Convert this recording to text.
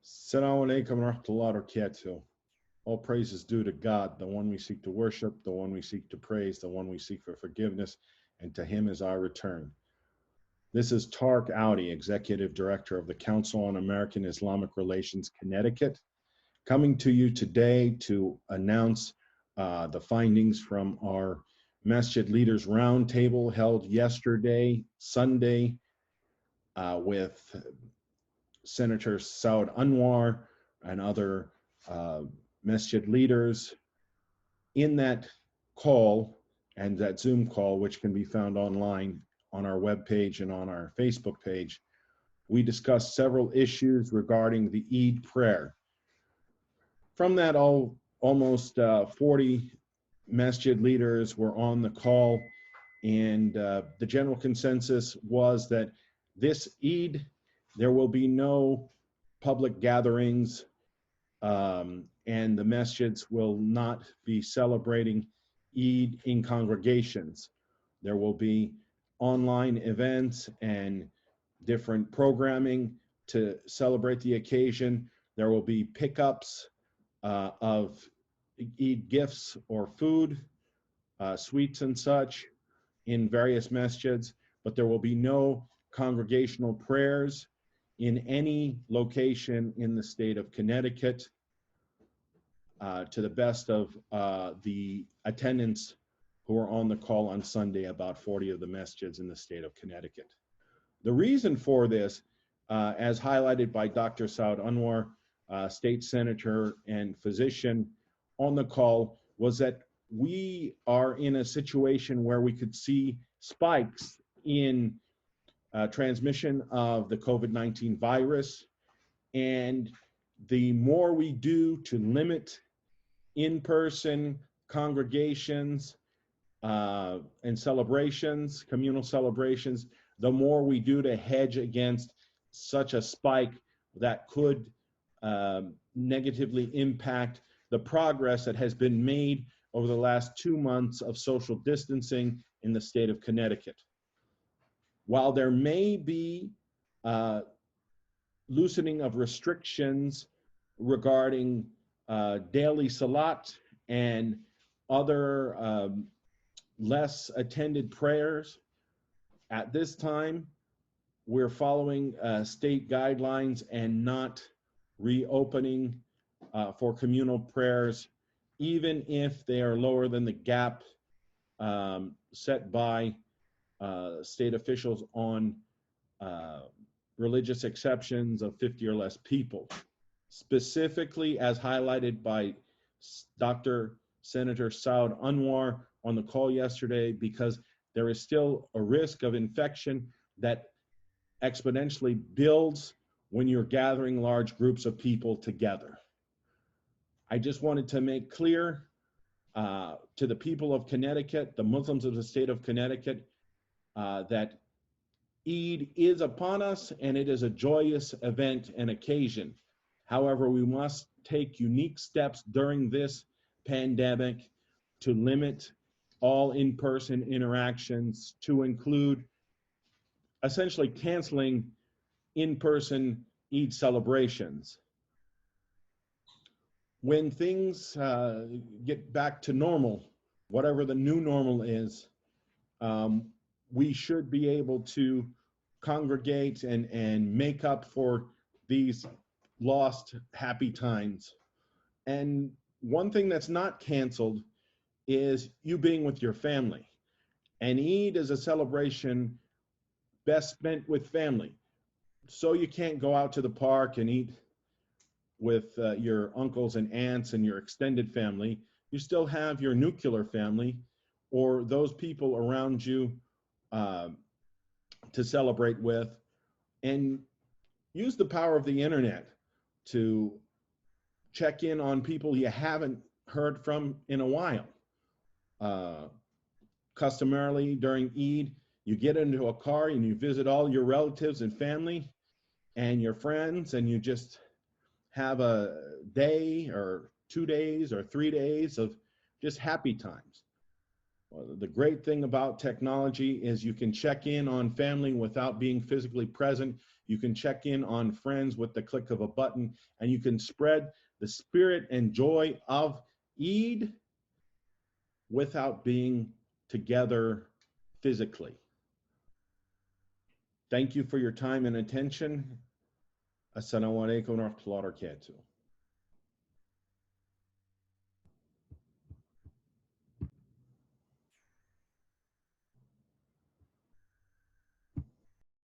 Assalamu alaikum wa rahmatullahi wa barakatuh. All praise is due to God, the one we seek to worship, the one we seek to praise, the one we seek for forgiveness, and to him is our return. This is Tark Aouadi, Executive Director of the Council on American Islamic Relations, Connecticut, coming to you today to announce the findings from our Masjid Leaders Roundtable held yesterday, Sunday, with Senator Saud Anwar and other masjid leaders. In that call and that Zoom call, which can be found online on our webpage and on our Facebook page, we discussed several issues regarding the Eid prayer. From that, almost 40 masjid leaders were on the call, and the general consensus was that this Eid, there will be no public gatherings, and the masjids will not be celebrating Eid in congregations. There will be online events and different programming to celebrate the occasion. There will be pickups of Eid gifts or food, sweets and such in various masjids, but there will be no congregational prayers in any location in the state of Connecticut, to the best of the attendants who are on the call on Sunday, about 40 of the masjids in the state of Connecticut. The reason for this, as highlighted by Dr. Saud Anwar, state senator and physician on the call, was that we are in a situation where we could see spikes in transmission of the COVID-19 virus, and the more we do to limit in-person congregations and celebrations, communal celebrations, the more we do to hedge against such a spike that could negatively impact the progress that has been made over the last 2 months of social distancing in the state of Connecticut. While there may be loosening of restrictions regarding daily salat and other less attended prayers, at this time we're following state guidelines and not reopening for communal prayers, even if they are lower than the gap set by state officials on religious exceptions of 50 or less people. Specifically, as highlighted by Dr. Senator Saud Anwar on the call yesterday, because there is still a risk of infection that exponentially builds when you're gathering large groups of people together. I just wanted to make clear to the people of Connecticut, the Muslims of the state of Connecticut, that Eid is upon us and it is a joyous event and occasion. However, we must take unique steps during this pandemic to limit all in-person interactions, to include essentially canceling in-person Eid celebrations. When things get back to normal, whatever the new normal is, we should be able to congregate and make up for these lost happy times. And one thing that's not canceled is you being with your family. And Eid is a celebration best spent with family. So you can't go out to the park and eat with your uncles and aunts and your extended family. You still have your nuclear family or those people around you to celebrate with, and use the power of the internet to check in on people you haven't heard from in a while. Customarily during Eid, you get into a car and you visit all your relatives and family and your friends, and you just have a day or 2 days or 3 days of just happy times. Well, the great thing about technology is you can check in on family without being physically present. You can check in on friends with the click of a button, and you can spread the spirit and joy of Eid without being together physically. Thank you for your time and attention. Assalamu alaikum wa rahmatullahi wa barakatuh.